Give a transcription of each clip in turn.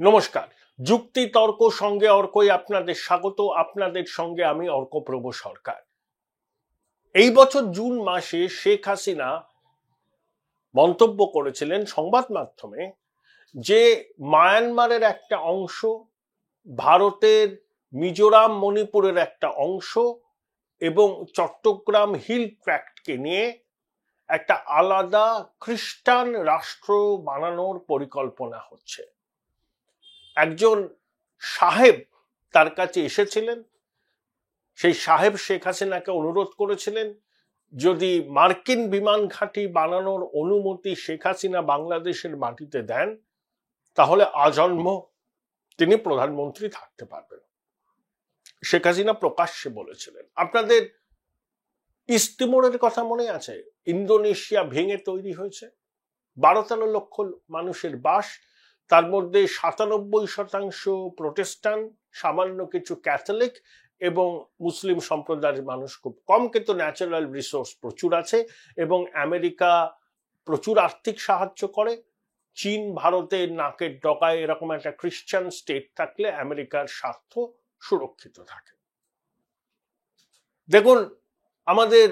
নমস্কার। যুক্তি তর্ক সঙ্গে অর্কই আপনাদের স্বাগত। আপনাদের সঙ্গে আমি অর্কপ্রভ সরকার। এই বছর জুন মাসে শেখ হাসিনা মন্তব্য করেছিলেন সংবাদ মাধ্যমে যে মায়ানমারের একটা অংশ, ভারতের মিজোরাম মণিপুরের একটা অংশ এবং চট্টগ্রাম হিল ট্র্যাক্টকে নিয়ে একটা আলাদা খ্রিস্টান রাষ্ট্র বানানোর পরিকল্পনা হচ্ছে। একজন সাহেব তার কাছে এসেছিলেন, সেই সাহেব শেখ হাসিনাকে অনুরোধ করেছিলেন যদি মার্কিন বিমান ঘাঁটি বানানোর অনুমতি শেখ হাসিনা বাংলাদেশের মাটিতে দেন তাহলে আজন্ম তিনি প্রধানমন্ত্রী থাকতে পারবেন। শেখ হাসিনা প্রকাশ্যে বলেছিলেন। আপনাদের ইস্ট তিমোরের কথা মনে আছে? ইন্দোনেশিয়া ভেঙে তৈরি হয়েছে, 12-13 লক্ষ মানুষের বাস, তার মধ্যে 97% প্রোটেস্টান্ট, সামান্য কিছু ক্যাথলিক এবং মুসলিম সম্প্রদায়ের মানুষ খুব কম, কিন্তু ন্যাচারাল রিসোর্স প্রচুর আছে এবং আমেরিকা প্রচুর আর্থিক সাহায্য করে। চীন ভারতের নাকের ডগায় এরকম একটা খ্রিস্টান স্টেট থাকলে আমেরিকার স্বার্থ সুরক্ষিত থাকে। দেখুন, আমাদের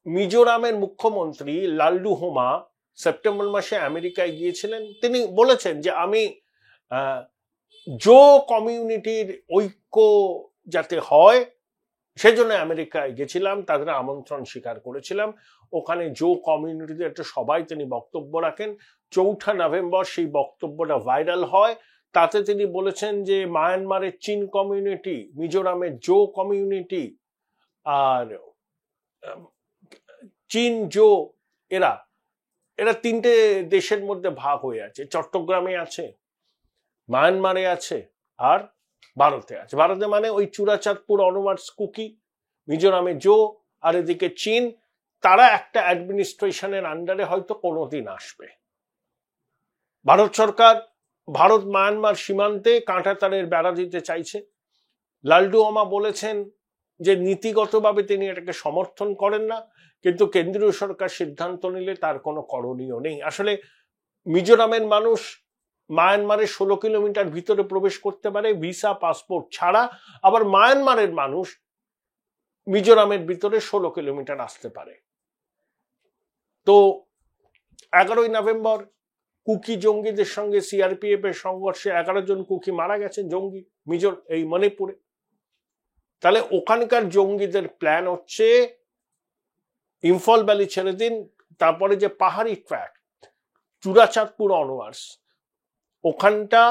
মিজোরামের মুখ্যমন্ত্রী লালডুহোমা সেপ্টেম্বর মাসে আমেরিকায় গিয়েছিলেন। তিনি বলেছেন যে আমি জো কমিউনিটির ঐক্য যাতে হয় সেজন্য আমেরিকায় গেছিলাম, তাদের আমন্ত্রণ স্বীকার করেছিলাম। ওখানে জো কমিউনিটিতে একটা সবাই তিনি বক্তব্য রাখেন। 4 নভেম্বর সেই বক্তব্যটা ভাইরাল হয়। তাতে তিনি বলেছেন যে মায়ানমারের চীন কমিউনিটি, মিজোরামের জো কমিউনিটি আর চীন জো এরা তিনটে দেশের মধ্যে ভাগ হয়ে আছে। চট্টগ্রামে আছে, মায়ানমারে আছে আর ভারতে আছে। ভারতে মানে ওই চূড়াচাঁদপুর অনওয়ার্ডস কুকি, মিজোরামে জো আর এদিকে চীন। তারা একটা অ্যাডমিনিস্ট্রেশনের আন্ডারে হয়তো কোনোদিন আসবে। ভারত সরকার ভারত মায়ানমার সীমান্তে কাঁটাতারের বেড়া দিতে চাইছে। লালডুহোমা বলেছেন যে নীতিগতভাবে তিনি এটাকে সমর্থন করেন না, কিন্তু কেন্দ্রীয় সরকার সিদ্ধান্ত নিলে তার কোনো করণীয় নেই। আসলে মিজোরামের মানুষ মায়ানমারের 16 কিলোমিটার ভিতরে প্রবেশ করতে পারে ভিসা পাসপোর্ট ছাড়া, আবার মায়ানমারের মানুষ মিজোরামের ভিতরে 16 কিলোমিটার আসতে পারে। তো 11 নভেম্বর কুকি জঙ্গিদের সঙ্গে সিআরপিএফ এর সংঘর্ষে 11 জন কুকি মারা গেছেন, জঙ্গি, এই মণিপুরে। তাহলে ওখানকার জঙ্গিদের প্ল্যান হচ্ছে ইম্ফল ভ্যালি ছেড়ে দিন, তারপরে যে পাহাড়ি ট্র্যাক্ট চূড়াচাঁদপুর অনওয়ার্ডস, ওখানটা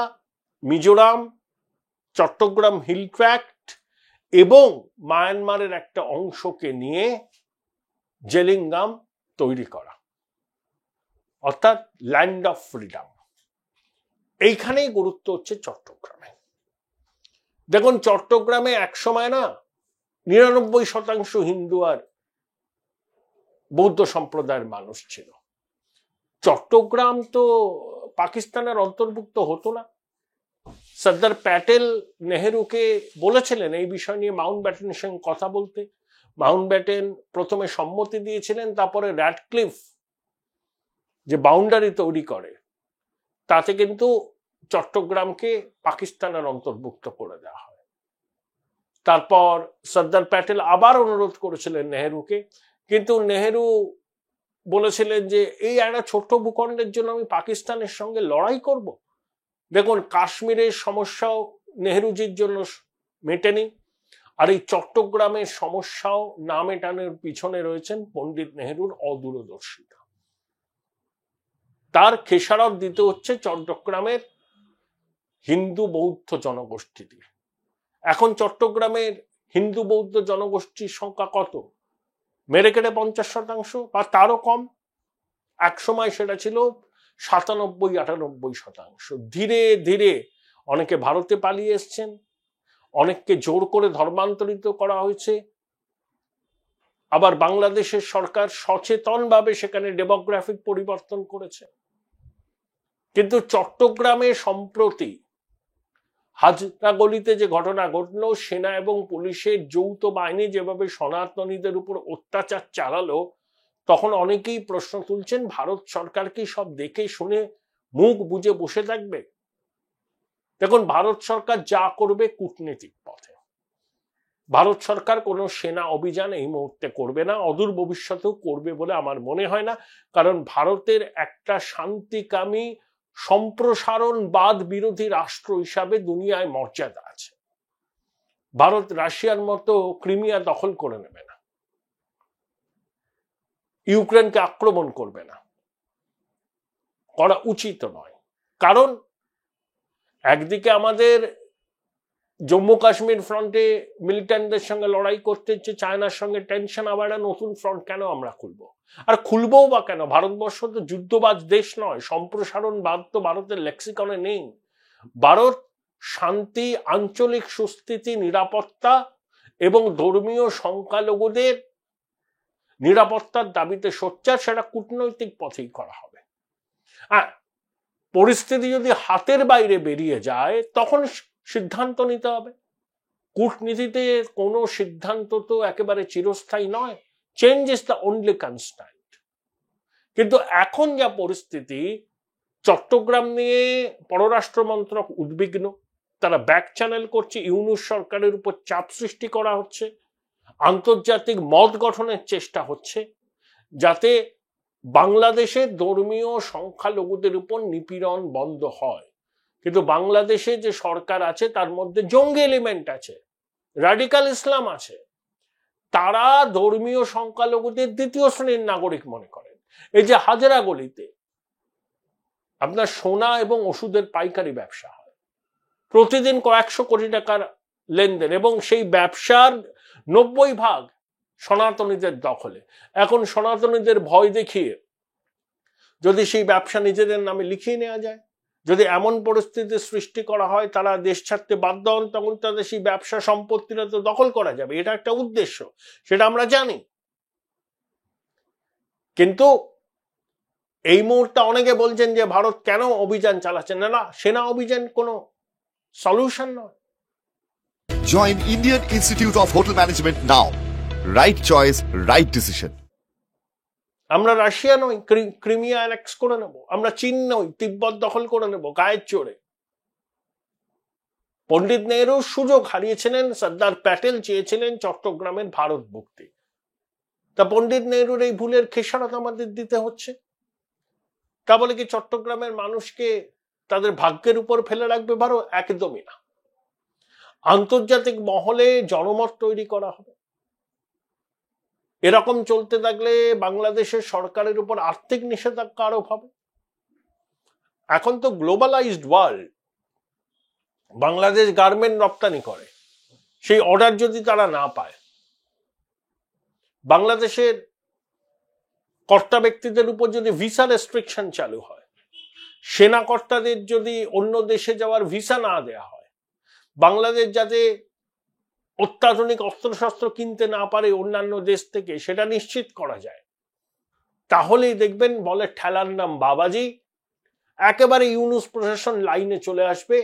মিজোরাম, চট্টগ্রাম হিল ট্র্যাক্ট এবং মায়ানমারের একটা অংশকে নিয়ে জেলিঙ্গাম তৈরি করা, অর্থাৎ ল্যান্ড অফ ফ্রিডম। এইখানেই গুরুত্ব হচ্ছে চট্টগ্রামে। দেখুন, চট্টগ্রামে একসময় না 99% হিন্দু আর বৌদ্ধ সম্প্রদায়ের মানুষ ছিল। চট্টগ্রাম তো পাকিস্তানের অন্তর্ভুক্ত হতো না। সর্দার প্যাটেল নেহেরুকে বলেছিলেন এই বিষয় নিয়ে মাউন্টব্যাটেনের সঙ্গে কথা বলতে। মাউন্টব্যাটেন প্রথমে সম্মতি দিয়েছিলেন, তারপরে র্যাডক্লিফ যে বাউন্ডারি তৈরি করে তাতে কিন্তু চট্টগ্রামকে পাকিস্তানের অন্তর্ভুক্ত করে দেওয়া হয়। তারপর সর্দার প্যাটেল আবার অনুরোধ করেছিলেন নেহেরুকে, কিন্তু নেহেরু বলেছিলেন যে এই একটা ছোট্ট ভূখণ্ডের জন্য আমি পাকিস্তানের সঙ্গে লড়াই করব। দেখুন, কাশ্মীরের সমস্যাও নেহেরুজির জন্য মেটেনি, আর এই চট্টগ্রামের সমস্যাও না মেটানোর পিছনে রয়েছেন পণ্ডিত নেহেরুর অদূরদর্শিতা। তার খেসারত দিতে হচ্ছে চট্টগ্রামের হিন্দু বৌদ্ধ জনগোষ্ঠী দিয়ে। এখন চট্টগ্রামের হিন্দু বৌদ্ধ জনগোষ্ঠীর সংখ্যা কত? মেরে কেটে 50% বা তারও কম। একসময় সেটা ছিল 97-98%। ধীরে ধীরে অনেকে ভারতে পালিয়ে এসছেন, অনেককে জোর করে ধর্মান্তরিত করা হয়েছে। আবার বাংলাদেশের সরকার সচেতনভাবে সেখানে ডেমোগ্রাফিক পরিবর্তন করেছে। কিন্তু চট্টগ্রামে সম্প্রতি হাজরাগলিতে যে ঘটনা ঘটলো, সেনা এবং পুলিশের যৌথ বাহিনী যেভাবে সনাতনীদের উপর অত্যাচার চালালো, তখন অনেকেই প্রশ্ন তুলছেন ভারত সরকার কি সব দেখে শুনে মুখ বুজে বসে থাকবে? দেখুন, ভারত সরকার যা করবে কূটনীতিক পথে। ভারত সরকার কোনো সেনা অভিযান এই মুহূর্তে করবে না, অদূর ভবিষ্যতেও করবে বলে আমার মনে হয় না। কারণ ভারতের একটা শান্তিকামী সম্প্রসারণবাদ বিরোধী রাষ্ট্র হিসাবে দুনিয়ায় মর্যাদা আছে। ভারত রাশিয়ার মতো ক্রিমিয়া দখল করে নেবে না, ইউক্রেনকে আক্রমণ করবে না, করা উচিত নয়। কারণ একদিকে আমাদের জম্মু কাশ্মীর ফ্রন্টে মিলিটেন্টদের সঙ্গে লড়াই করতে হচ্ছে, চায়নার সঙ্গে টেনশন, আবার একটা নতুন ফ্রন্ট কেন আমরা খুলবো? আর খুলবও বা কেন? ভারতবর্ষ তো যুদ্ধবাজ দেশ নয়, সম্প্রসারণবাদ তো ভারতের লেক্সিকনে নেই। ভারত শান্তি, আঞ্চলিক সুস্থিতি, নিরাপত্তা এবং ধর্মীয় সংখ্যালঘুদের নিরাপত্তার দাবিতে সোচ্চার, সেটা কূটনৈতিক পথেই করা হবে। আর পরিস্থিতি যদি হাতের বাইরে বেরিয়ে যায় তখন সিদ্ধান্ত নিতে হবে। কূটনীতিতে কোনো সিদ্ধান্ত তো একেবারে চিরস্থায়ী নয়, change is the only constant. কিন্তু এখন যা পরিস্থিতি, চট্টগ্রাম নিয়ে পররাষ্ট্র মন্ত্রক উদ্বিগ্ন, তারা ব্যাক চ্যানেল করছে, ইউনূস সরকারের উপর চাপ সৃষ্টি করা হচ্ছে, আন্তর্জাতিক মত গঠনের চেষ্টা হচ্ছে যাতে বাংলাদেশে ধর্মীয় সংখ্যালঘুদের উপর নিপীড়ন বন্ধ হয়। কিন্তু বাংলাদেশে যে সরকার আছে তার মধ্যে জঙ্গি এলিমেন্ট আছে, রাডিকাল ইসলাম আছে, তারা ধর্মীয় সংখ্যালঘুদের দ্বিতীয় শ্রেণীর নাগরিক মনে করেন। এই যে হাজরা গলিতে আপনার সোনা এবং ওষুধের পাইকারি ব্যবসা হয়, প্রতিদিন কয়েকশো কোটি টাকার লেনদেন, এবং সেই ব্যবসার 90% সনাতনীদের দখলে। এখন সনাতনীদের ভয় দেখিয়ে যদি সেই ব্যবসা নিজেদের নামে লিখিয়ে নেওয়া যায়, যদি এমন পরিস্থিতি সৃষ্টি করা হয় তারা দেশ ছাড়তে বাধ্য হন, তখন তাদের সেই ব্যবসা সম্পত্তিটা তো দখল করা যাবে। এটা একটা উদ্দেশ্য, সেটা আমরা জানি। কিন্তু এই মুহূর্তে অনেকে বলছেন যে ভারত কেন অভিযান চালাচ্ছে না। না, সেনা অভিযান কোনো সলিউশন নয়। Join Indian Institute of Hotel Management now. Right choice, right decision. আমরা রাশিয়া নই, ক্রিমিয়া অ্যানেক্স করে নেব। আমরা চীন নই, তিব্বত দখল করে নেব গায়ের জোরে। পণ্ডিত নেহরু সুযোগ হারিয়েছিলেন, সর্দার প্যাটেল চেয়েছিলেন চট্টগ্রামের ভারত মুক্তি। তা পণ্ডিত নেহরুর এই ভুলের খেসারত আমাদের দিতে হচ্ছে। তা বলে কি চট্টগ্রামের মানুষকে তাদের ভাগ্যের উপর ফেলে রাখবে ভারত? একদমই না। আন্তর্জাতিক মহলে জনমত তৈরি করা হবে। এরকম চলতে থাকলে বাংলাদেশের সরকারের উপর আর্থিক নিষেধাজ্ঞা আরোপ হবে। এখন তো গ্লোবালাইজড ওয়ার্ল্ড, বাংলাদেশ গার্মেন্ট রপ্তানি করে, সেই অর্ডার যদি তারা না পায়, বাংলাদেশের কর্তা ব্যক্তিদের উপর যদি ভিসা রেস্ট্রিকশন চালু হয়, সেনা কর্তাদের যদি অন্য দেশে যাওয়ার ভিসা না দেয়া হয়, বাংলাদেশ যাতে অত্যাধুনিক অস্ত্রশস্ত্র কিনতে না পারে অন্যান্য দেশ থেকে, সেটা নিশ্চিত করা যায়, তাহলেই দেখবেন বলে ঠেলার নাম বাবাজি, একেবারে ইউনূস প্রশাসন লাইনে চলে আসবে।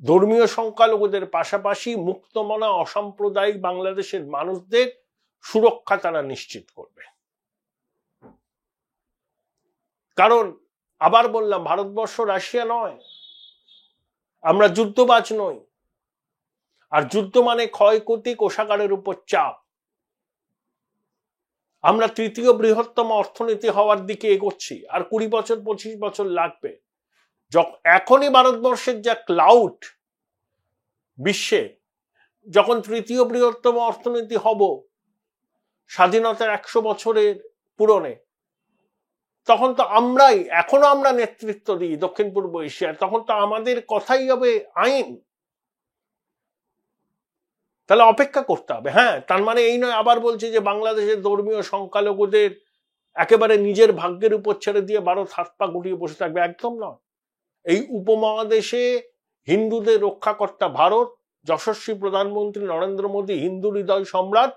ধর্মীয় সংখ্যালঘুদের পাশাপাশি মুক্তমনা অসাম্প্রদায়িক বাংলাদেশের মানুষদের সুরক্ষা তারা নিশ্চিত করবে। কারণ আবার বললাম, ভারতবর্ষ রাশিয়া নয়, আমরা যুদ্ধবাজ নই। আর যুদ্ধ মানে ক্ষয়ক্ষতি, কোষাগারের উপর চাপ। আমরা তৃতীয় বৃহত্তম অর্থনীতি হওয়ার দিকে এগোচ্ছি, আর 20 বছর 25 বছর লাগবে। এখনই ভারতবর্ষের যা ক্লাউড বিশ্বে, যখন তৃতীয় বৃহত্তম অর্থনীতি হব স্বাধীনতার 100 বছরের পূরণে, তখন তো এখনো আমরা নেতৃত্ব দিই দক্ষিণ পূর্ব এশিয়ার, তখন তো আমাদের কথাই হবে আইন। তাহলে অপেক্ষা করতে হবে। হ্যাঁ, তার মানে এই নয় আবার বলছি যে বাংলাদেশের ধর্মীয় সংখ্যালঘুদের একেবারে নিজের ভাগ্যের উপর ছেড়ে দিয়ে ভারত হাত পা গুটিয়ে বসে থাকবে, একদম নয়। এই উপমহাদেশে হিন্দুদের রক্ষাকর্তা ভারত, যশস্বী প্রধানমন্ত্রী নরেন্দ্র মোদী, হিন্দু হৃদয় সম্রাট,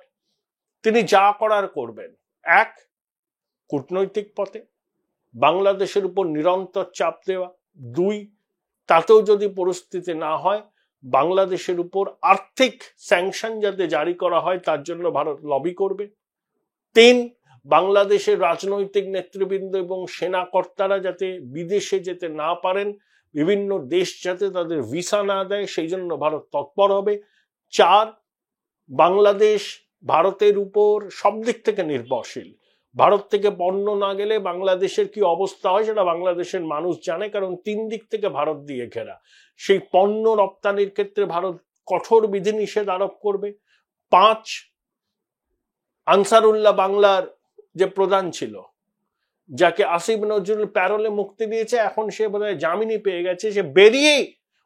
তিনি যা করার করবেন। এক, কূটনৈতিক পথে বাংলাদেশের উপর নিরন্তর চাপ দেওয়া। 2, তাতেও যদি পরিস্থিতি না হয়, বাংলাদেশের উপর আর্থিক স্যাংশন যাতে জারি করা হয় তার জন্য ভারত লবি করবে। 3, বাংলাদেশের রাজনৈতিক নেতৃবৃন্দ এবং সেনা কর্তারা যাতে বিদেশে যেতে না পারেন, বিভিন্ন দেশ যাতে তাদের ভিসা না দেয় সেই জন্য ভারত তৎপর হবে। 4, বাংলাদেশ ভারতের উপর সব দিক থেকে নির্ভরশীল। ভারত থেকে পণ্য না গেলে বাংলাদেশের কি অবস্থা হয় সেটা বাংলাদেশের মানুষ জানে, কারণ 3 দিক থেকে ভারত দিয়ে ঘেরা। সেই পণ্য রপ্তানির ক্ষেত্রে ভারত কঠোর বিধিনিষেধ আরোপ করবে। 5, আনসারুল্লাহ বাংলার যে প্রধান ছিল, যাকে আসিফ নজরুল প্যারোলে মুক্তি দিয়েছে, এখন সে বোধহয় জামিনই পেয়ে গেছে, সে বেরিয়েই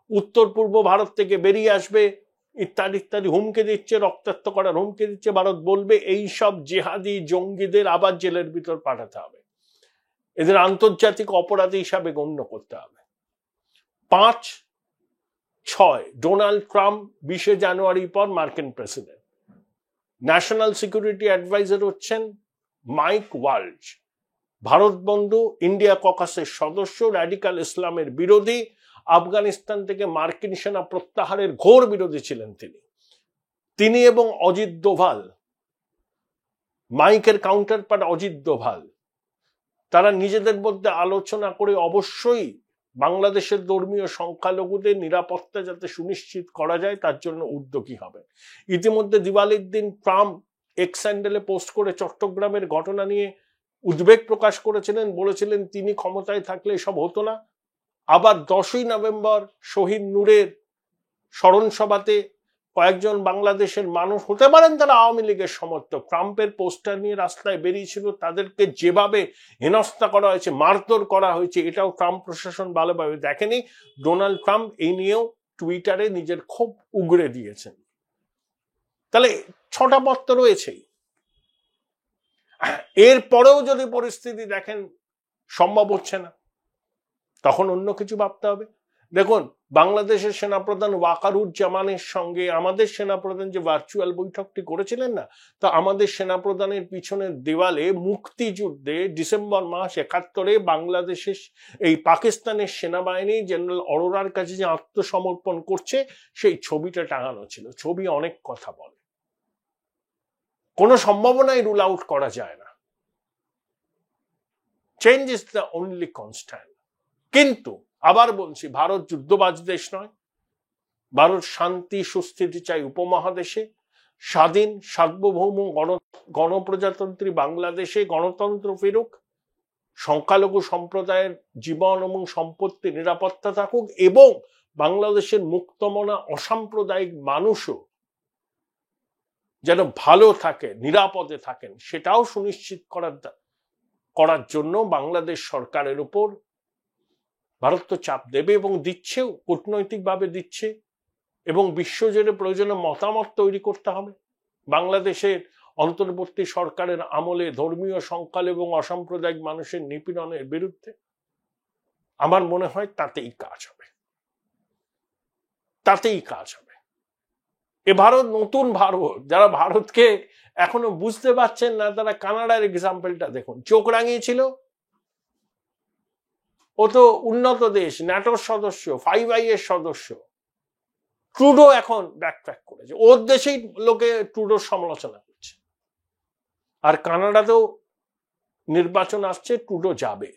উত্তর পূর্ব ভারত থেকে বেরিয়ে আসবে ইত্যাদি ইত্যাদি হুমকি দিচ্ছে, রক্তাক্ত করার হুমকি দিচ্ছে। ভারত বলবে এই সব জেহাদি জঙ্গিদের আবার জেলের ভিতর পাঠাতে হবে, এদের আন্তর্জাতিক অপরাধী হিসাবে গণ্য করতে হবে। 5, 6, ডোনাল্ড ট্রাম্প 20 জানুয়ারি পর মার্কিন প্রেসিডেন্ট। ন্যাশনাল সিকিউরিটি অ্যাডভাইজার হচ্ছেন মাইক ওয়ালজ, ভারত বন্ধু, ইন্ডিয়া ককাসের সদস্য, র্যাডিক্যাল ইসলামের বিরোধী, আফগানিস্তান থেকে মার্কিন সেনা প্রত্যাহারের ঘোর বিরোধী ছিলেন তিনি এবং অজিত দোভাল, মাইকের কাউন্টার পার্ট অজিত দোভাল, তারা নিজেদের মধ্যে আলোচনা করে অবশ্যই বাংলাদেশের ধর্মীয় সংখ্যালঘুদের নিরাপত্তা যাতে সুনিশ্চিত করা যায় তার জন্য উদ্যোগী হবে। ইতিমধ্যে দিওয়ালির দিন ট্রাম্প এক্স হ্যান্ডেলে পোস্ট করে চট্টগ্রামের ঘটনা নিয়ে উদ্বেগ প্রকাশ করেছিলেন, বলেছিলেন তিনি ক্ষমতায় থাকলে এসব হতো না। আবার 10ই নভেম্বর শহীদ নূরের স্মরণ সভাতে কয়েকজন বাংলাদেশের মানুষ, হতে পারেন তারা আওয়ামী লীগের সমর্থক, ট্রাম্পের পোস্টার নিয়ে রাস্তায় বেরিয়েছিল, তাদেরকে যেভাবে হেনস্থা করা হয়েছে, মারধর করা হয়েছে, এটাও ট্রাম্প প্রশাসন ভালোভাবে দেখেনি। ডোনাল্ড ট্রাম্প এই নিয়েও টুইটারে নিজের ক্ষোভ উগরে দিয়েছেন। তাহলে 6টা পথ তো রয়েছেই। এরপরেও যদি পরিস্থিতি দেখেন সম্ভব হচ্ছে না, তখন অন্য কিছু ভাবতে হবে। দেখুন, বাংলাদেশের সেনাপ্রধান ওয়াকারুজ্জামানের সঙ্গে আমাদের সেনাপ্রধান যে ভার্চুয়াল বৈঠকটি করেছিলেন না, তো আমাদের সেনাপ্রধানের পিছনের দেওয়ালে মুক্তিযুদ্ধে ডিসেম্বর মাস 71-এ বাংলাদেশের এই পাকিস্তানের সেনাবাহিনী জেনারেল অরোরার কাছে যে আত্মসমর্পণ করছে সেই ছবিটা টাঙানো ছিল। ছবি অনেক কথা বলে, কোনো সম্ভাবনাই রুল আউট করা যায় না। Change is the only constant. কিন্তু আবার বলছি, ভারত যুদ্ধবাজ দেশ নয়। ভারত শান্তি সুস্থিতি চাই উপমহাদেশে, স্বাধীন সার্বভৌম গণপ্রজাতন্ত্রী বাংলাদেশে গণতন্ত্র ফিরুক, সংখ্যালঘু সম্প্রদায়ের জীবন এবং সম্পত্তি নিরাপত্তা থাকুক, এবং বাংলাদেশের মুক্তমনা অসাম্প্রদায়িক মানুষও যেন ভালো থাকে, নিরাপদে থাকেন, সেটাও সুনিশ্চিত করার জন্য বাংলাদেশ সরকারের উপর ভারত তো চাপ দেবে এবং দিচ্ছেও, কূটনৈতিকভাবে দিচ্ছে, এবং বিশ্বজুড়ে প্রয়োজনে মতামত তৈরি করতে হবে। বাংলাদেশের অন্তর্বর্তী সরকারের আমলে ধর্মীয় সংখ্যালঘু এবং অসাম্প্রদায়িক মানুষের নিপীড়নের বিরুদ্ধে আমার মনে হয় তাতেই কাজ হবে, তাতেই কাজ হবে। এ ভারত নতুন ভারত, যারা ভারতকে এখনো বুঝতে পারছেন না তারা কানাডার এক্সাম্পলটা দেখুন। চোখ রাঙিয়েছিল, ও তো উন্নত দেশ, ন্যাটোর সদস্য, 5i এর সদস্য। ট্রুডো এখন ব্যাকট্র্যাক করেছে, ওর দেশেই লোকে ট্রুডোর সমালোচনা করছে। আর কানাডাতেও নির্বাচন আসছে, ট্রুডো যাবে।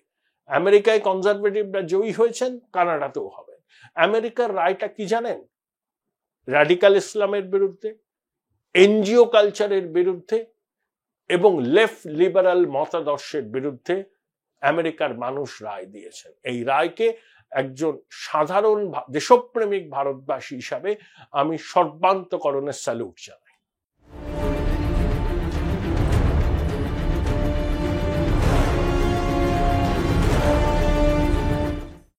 আমেরিকায় কনজারভেটিভরা জয়ী হয়েছেন, কানাডাতেও হবে। আমেরিকার রায়টা কি জানেন? র্যাডিক্যাল ইসলামের বিরুদ্ধে, এনজিও কালচারের বিরুদ্ধে এবং লেফট লিবারাল মতাদর্শের বিরুদ্ধে আমেরিকার মানুষ রায় দিয়েছেন। এই রায়কে একজন সাধারণ দেশপ্রেমিক ভারতবাসী হিসাবে আমি সর্বান্তকরণে স্যালুট জানাই।